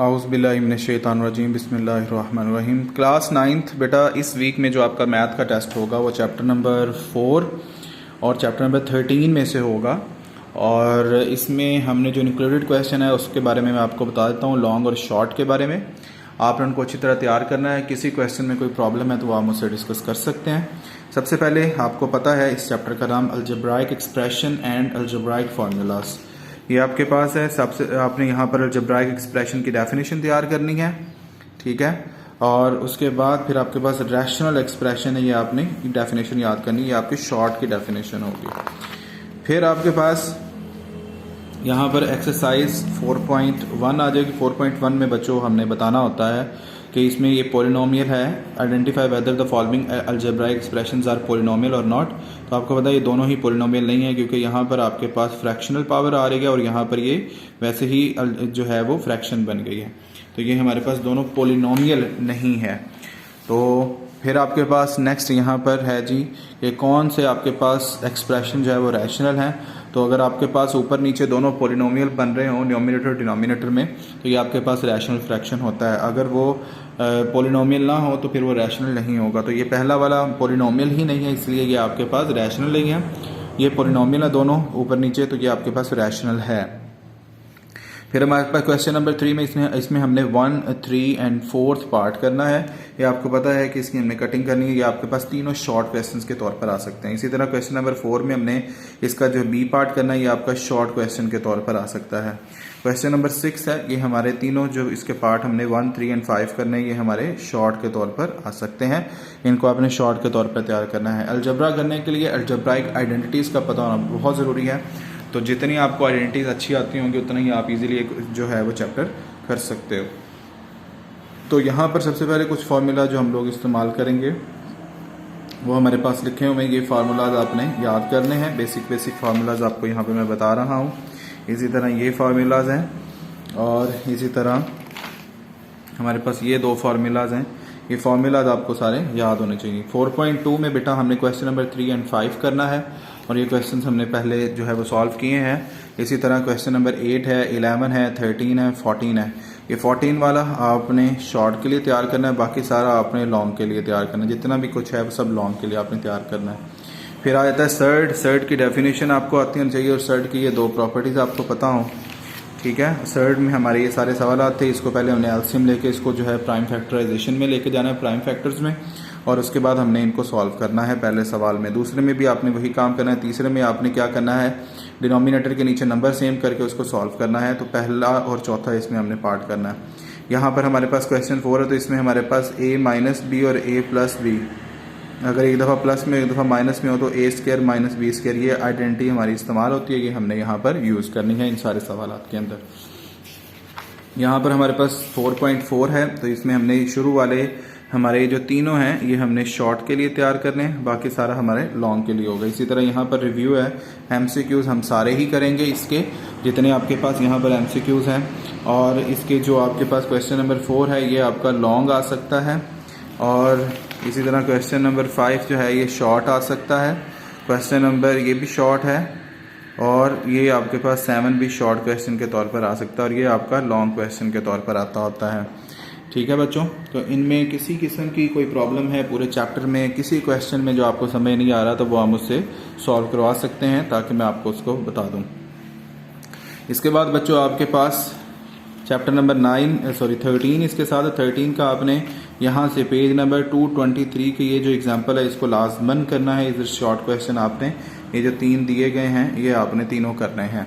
औज़ुबिल्लाहिमिनश्शैतानिर्रजीम बिस्मिल्लाहिर्रहमानिर्रहीम। Class 9th बेटा, इस वीक में जो आपका मैथ का टेस्ट होगा वो चैप्टर नंबर 4 और चैप्टर नंबर 13 में से होगा। और इसमें हमने जो इंक्लूडेड क्वेश्चन है उसके बारे में मैं आपको बता देता हूँ, लॉन्ग और शॉर्ट के बारे में। आपने उनको अच्छी तरह तैयार करना है। किसी क्वेश्चन में कोई प्रॉब्लम है तो आप मुझसे डिस्कस कर सकते हैं। सबसे पहले आपको पता है इस चैप्टर का नाम algebraic expression and algebraic formulas, ये आपके पास है। सबसे आपने यहाँ पर अलजेब्राइक एक्सप्रेशन की डेफिनेशन तैयार करनी है, ठीक है। और उसके बाद फिर आपके पास रैशनल एक्सप्रेशन है, ये आपने डेफिनेशन याद करनी है, ये आपकी शॉर्ट की डेफिनेशन होगी। फिर आपके पास यहाँ पर एक्सरसाइज 4.1 आ जाएगी। 4.1 में बच्चों हमने बताना होता है कि इसमें ये पॉलिनोमियल है, identify whether the following algebraic expressions are polynomial और नॉट। तो आपको पता है ये दोनों ही पॉलिनोमियल नहीं है, क्योंकि यहाँ पर आपके पास फ्रैक्शनल पावर आ रही है और यहाँ पर ये वैसे ही जो है वो फ्रैक्शन बन गई है। तो ये हमारे पास दोनों पॉलिनोमियल नहीं है। तो फिर आपके पास नेक्स्ट यहाँ पर है जी कि कौन से आपके पास एक्सप्रेशन जो है वो रैशनल है। तो अगर आपके पास ऊपर नीचे दोनों पॉलिनोमियल बन रहे हो न्यूमरेटर और डिनोमिनेटर में, तो ये आपके पास रैशनल फ्रैक्शन होता है। अगर वो पॉलिनोमियल ना हो तो फिर वो रैशनल नहीं होगा। तो ये पहला वाला पॉलिनोमियल ही नहीं है, इसलिए ये आपके पास रैशनल नहीं है। ये पॉलिनोमियल है दोनों ऊपर नीचे, तो ये आपके पास रैशनल है। फिर हमारे पास क्वेश्चन नंबर 3 में इसमें हमने 1, 3 एंड 4th पार्ट करना है। ये आपको पता है कि इसकी हमने कटिंग करनी है। ये आपके पास तीनों शॉर्ट क्वेश्चंस के तौर पर आ सकते हैं। इसी तरह क्वेश्चन नंबर 4 में हमने इसका जो बी पार्ट करना है, ये आपका शॉर्ट क्वेश्चन के तौर पर आ सकता है। क्वेश्चन नंबर 6 है, ये हमारे तीनों जो इसके पार्ट हमने 1, 3 एंड 5 करने हैं, ये हमारे शॉर्ट के तौर पर आ सकते हैं। इनको आपने शॉर्ट के तौर पर तैयार करना है। अलजेब्रा करने के लिए अलजेब्राइक आइडेंटिटीज़ का पता होना बहुत ज़रूरी है। तो जितनी आपको आइडेंटिटीज अच्छी आती होंगी उतना ही आप इजीली जो है वो चैप्टर कर सकते हो। तो यहाँ पर सबसे पहले कुछ फार्मूला जो हम लोग इस्तेमाल करेंगे वो हमारे पास लिखे हुए हैं। ये फार्मूलाज आपने याद करने हैं, बेसिक फार्मूलाज आपको यहाँ पे मैं बता रहा हूँ। इसी तरह ये फार्मूलाज हैं और इसी तरह हमारे पास ये 2 फार्मूलाज हैं। ये फार्मूलाज आपको सारे याद होने चाहिए। 4.2 में बेटा हमने क्वेश्चन नंबर 3 एंड 5 करना है और ये क्वेश्चंस हमने पहले जो है वो सॉल्व किए हैं। इसी तरह क्वेश्चन नंबर 8 है, 11 है, 13 है, 14 है। ये 14 वाला आपने शॉर्ट के लिए तैयार करना है, बाकी सारा आपने लॉन्ग के लिए तैयार करना है। जितना भी कुछ है वो सब लॉन्ग के लिए आपने तैयार करना है। फिर आ जाता है सर्ड। सर्ड की डेफिनेशन आपको आती होनी चाहिए और सर्ड की ये 2 प्रॉपर्टीज आपको पता हो, ठीक है। सर्ड में हमारे ये सारे सवाल थे। इसको पहले हमने एलसीएम लेके इसको जो है प्राइम फैक्टराइजेशन में लेके जाना है, प्राइम फैक्टर्स में, और उसके बाद हमने इनको सॉल्व करना है पहले सवाल में। दूसरे में भी आपने वही काम करना है। तीसरे में आपने क्या करना है, डिनोमिनेटर के नीचे नंबर सेम करके उसको सॉल्व करना है। तो पहला और चौथा इसमें हमने पार्ट करना है। यहाँ पर हमारे पास क्वेश्चन 4 है, तो इसमें हमारे पास a माइनस बी और a प्लस बी, अगर एक दफ़ा प्लस में एक दफ़ा माइनस में हो तो a square minus B square, ये आइडेंटिटी हमारी इस्तेमाल होती है। ये हमने यहाँ पर यूज़ करनी है इन सारे सवाल के अंदर। यहाँ पर हमारे पास 4.4 है, तो इसमें हमने शुरू वाले हमारे जो तीनों हैं ये हमने शॉर्ट के लिए तैयार करने हैं, बाकी सारा हमारे लॉन्ग के लिए होगा। इसी तरह यहाँ पर रिव्यू है, एमसीक्यूज हम सारे ही करेंगे इसके, जितने आपके पास यहाँ पर एमसीक्यूज हैं। और इसके जो आपके पास क्वेश्चन नंबर 4 है ये आपका लॉन्ग आ सकता है, और इसी तरह क्वेश्चन नंबर 5 जो है ये शॉर्ट आ सकता है। क्वेश्चन नंबर ये भी शॉर्ट है, और ये आपके पास 7 भी शॉर्ट क्वेश्चन के तौर पर आ सकता है, और ये आपका लॉन्ग क्वेश्चन के तौर पर आता होता है, ठीक है बच्चों। तो इनमें किसी किस्म की कोई प्रॉब्लम है पूरे चैप्टर में, किसी क्वेश्चन में जो आपको समझ नहीं आ रहा, तो वो आप मुझसे सॉल्व करवा सकते हैं ताकि मैं आपको उसको बता दूं। इसके बाद बच्चों आपके पास चैप्टर नंबर 13 इसके साथ 13 का आपने यहाँ से पेज नंबर 223 के ये जो एग्जाम्पल है इसको लाजमन करना है। इधर शॉर्ट क्वेश्चन आपने ये जो 3 दिए गए हैं ये आपने तीनों करने हैं।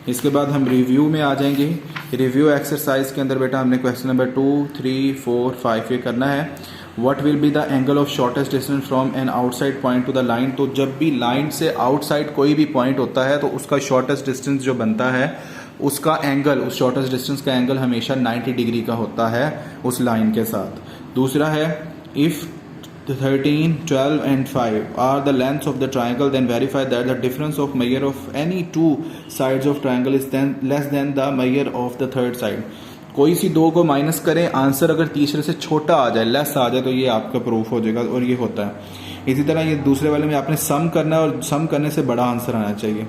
इसके बाद हम रिव्यू में आ जाएंगे। रिव्यू एक्सरसाइज के अंदर बेटा हमने क्वेश्चन नंबर 2, 3, 4, 5 ये करना है। What will be the angle of shortest distance from an outside point two the line. तो जब भी लाइन से आउटसाइड कोई भी पॉइंट होता है तो उसका शॉर्टेस्ट डिस्टेंस जो बनता है उसका एंगल, उस शॉर्टेस्ट डिस्टेंस का एंगल हमेशा 90 डिग्री का होता है उस लाइन के साथ। दूसरा है if 13, 12 and 5 are the lengths of the triangle, then verify that the difference of measure of any 2 sides of triangle is then less than the measure of the third side. कोई सी 2 को minus करें, answer अगर तीसरे से छोटा आ जाए, less आ जाए, तो ये आपका प्रूफ हो जाएगा, और ये होता है। इसी तरह ये दूसरे वाले में आपने सम करना है और सम करने से बड़ा आंसर आना चाहिए।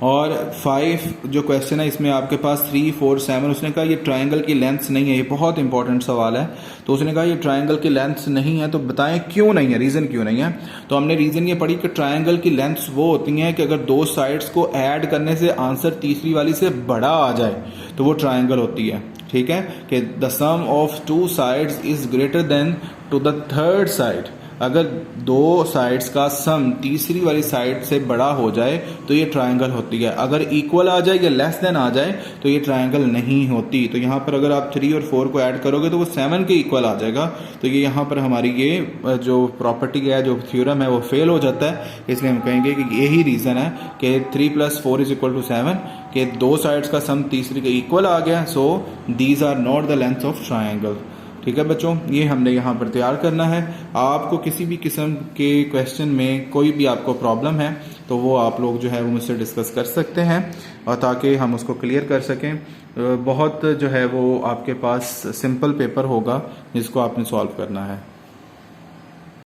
और 5 जो क्वेश्चन है इसमें आपके पास 3, 4, 7, उसने कहा ये ट्राइंगल की लेंथ नहीं है। ये बहुत इंपॉर्टेंट सवाल है। तो उसने कहा ये ट्राइंगल की लेंथ नहीं है, तो बताएं क्यों नहीं है, रीज़न क्यों नहीं है। तो हमने रीज़न ये पढ़ी कि ट्राइंगल की लेंथ्स वो होती हैं कि अगर दो साइड्स को ऐड करने से आंसर तीसरी वाली से बड़ा आ जाए तो वो ट्राइंगल होती है। ठीक है, कि the sum of 2 sides is greater than to the third side. अगर दो साइड्स का सम तीसरी वाली साइड से बड़ा हो जाए तो ये ट्रायंगल होती है। अगर इक्वल आ जाए या लेस देन आ जाए तो ये ट्रायंगल नहीं होती। तो यहाँ पर अगर आप 3 और 4 को ऐड करोगे तो वो 7 के इक्वल आ जाएगा। तो ये यहाँ पर हमारी ये जो प्रॉपर्टी है, जो थ्योरम है, वो फेल हो जाता है। इसलिए हम कहेंगे कि यही रीज़न है कि 3 + 4 = 7, कि दो साइड्स का सम तीसरी के इक्वल आ गया। So these are not the length of triangle. ठीक है बच्चों, ये हमने यहाँ पर तैयार करना है। आपको किसी भी किस्म के क्वेश्चन में कोई भी आपको प्रॉब्लम है तो वो आप लोग जो है वो मुझसे डिस्कस कर सकते हैं, और ताकि हम उसको क्लियर कर सकें। बहुत जो है वो आपके पास सिंपल पेपर होगा जिसको आपने सॉल्व करना है।